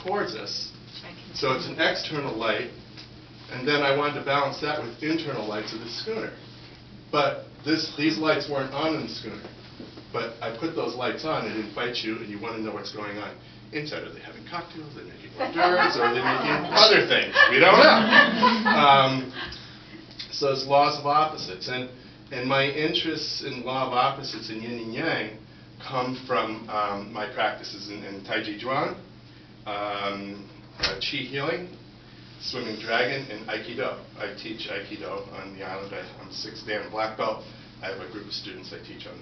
towards us. So it's an external light. And then I wanted to balance that with internal lights of the schooner. But these lights weren't on in the schooner. But I put those lights on and invite you, and you want to know what's going on inside. Are they having cocktails? Are they making hors d'oeuvres? Or are they making other things? We don't know. So it's laws of opposites. And my interests in law of opposites in yin and yang come from my practices in Tai Chi Chuan, Qi healing, swimming dragon, and Aikido. I teach Aikido on the island. I'm 6th Dan black belt. I have a group of students I teach on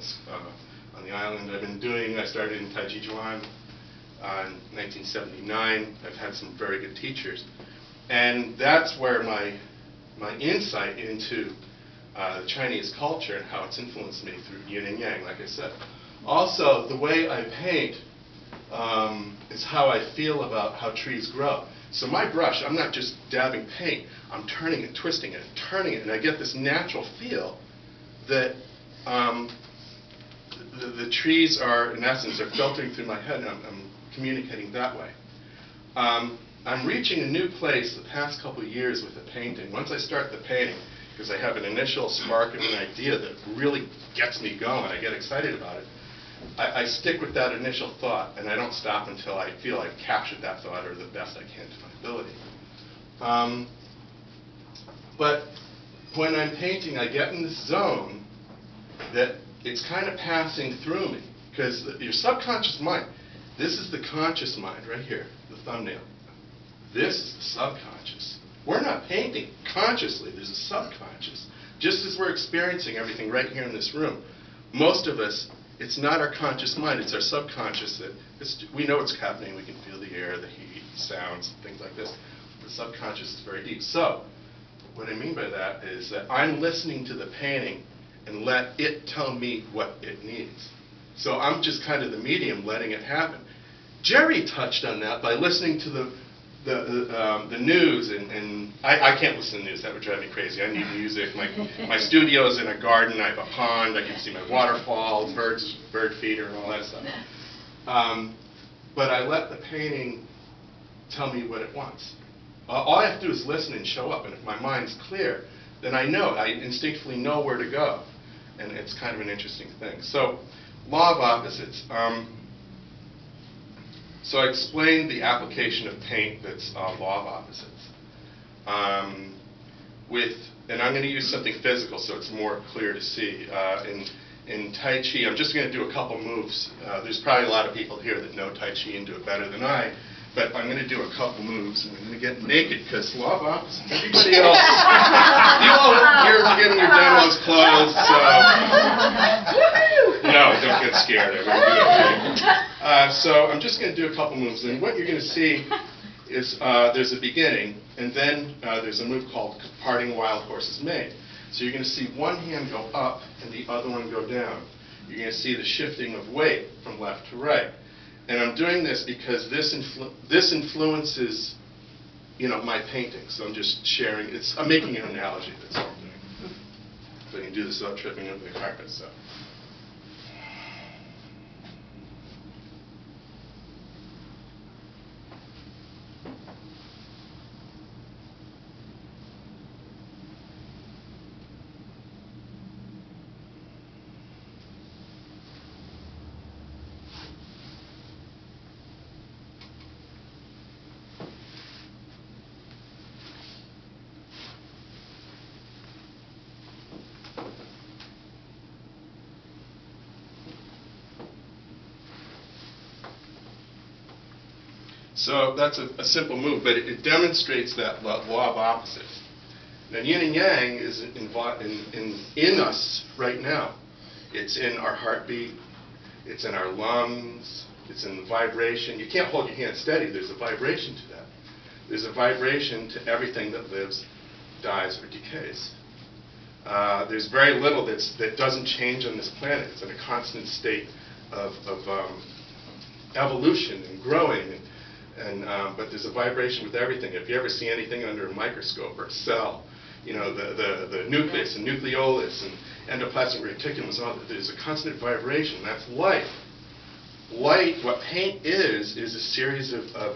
the island. I started in Tai Chi Chuan in 1979. I've had some very good teachers. And that's where my insight into the Chinese culture and how it's influenced me through yin and yang, like I said. Also, the way I paint is how I feel about how trees grow. So my brush, I'm not just dabbing paint. I'm turning it, twisting it, turning it, and I get this natural feel that the trees are, in essence, are filtering through my head, and I'm communicating that way. I'm reaching a new place the past couple of years with the painting. Once I start the painting, because I have an initial spark of an idea that really gets me going, I get excited about it, I stick with that initial thought, and I don't stop until I feel I've captured that thought or the best I can to my ability. But when I'm painting, I get in this zone that it's kind of passing through me, because your subconscious mind, this is the conscious mind right here, the thumbnail. This is the subconscious. We're not painting consciously. There's a subconscious. Just as we're experiencing everything right here in this room, most of us, it's not our conscious mind, it's our subconscious that we know what's happening. We can feel the air, the heat, sounds, things like this. The subconscious is very deep. So what I mean by that is that I'm listening to the painting and let it tell me what it needs. So I'm just kind of the medium letting it happen. Jerry touched on that by listening to the news, and I can't listen to news. That would drive me crazy. I need music. My studio's in a garden. I have a pond. I can see my waterfall, bird feeder, and all that stuff. But I let the painting tell me what it wants. All I have to do is listen and show up. And if my mind's clear, then I know. I instinctively know where to go. And it's kind of an interesting thing. So, law of opposites. So I explained the application of paint that's law of opposites. And I'm going to use something physical so it's more clear to see. In Tai Chi, I'm just going to do a couple moves. There's probably a lot of people here that know Tai Chi and do it better than I. But I'm going to do a couple moves, and I'm going to get naked, because law of opposites. Everybody else, you all, you're getting your demos closed, so no, don't get scared. So I'm just going to do a couple moves, and what you're going to see is there's a beginning, and then there's a move called Parting Wild Horses Mane. So you're going to see one hand go up and the other one go down. You're going to see the shifting of weight from left to right. And I'm doing this because this influences, my painting. So I'm just sharing. I'm making an analogy. That's all I'm doing. So I can do this without tripping over the carpet. So. So that's a simple move, but it demonstrates that law of opposites. Now, yin and yang is in us right now. It's in our heartbeat. It's in our lungs. It's in the vibration. You can't hold your hand steady. There's a vibration to that. There's a vibration to everything that lives, dies, or decays. There's very little that doesn't change on this planet. It's in a constant state of evolution and growing. But there's a vibration with everything. If you ever see anything under a microscope or a cell, the nucleus and nucleolus and endoplasmic reticulum, there's a constant vibration. That's life. Light, what paint is a series of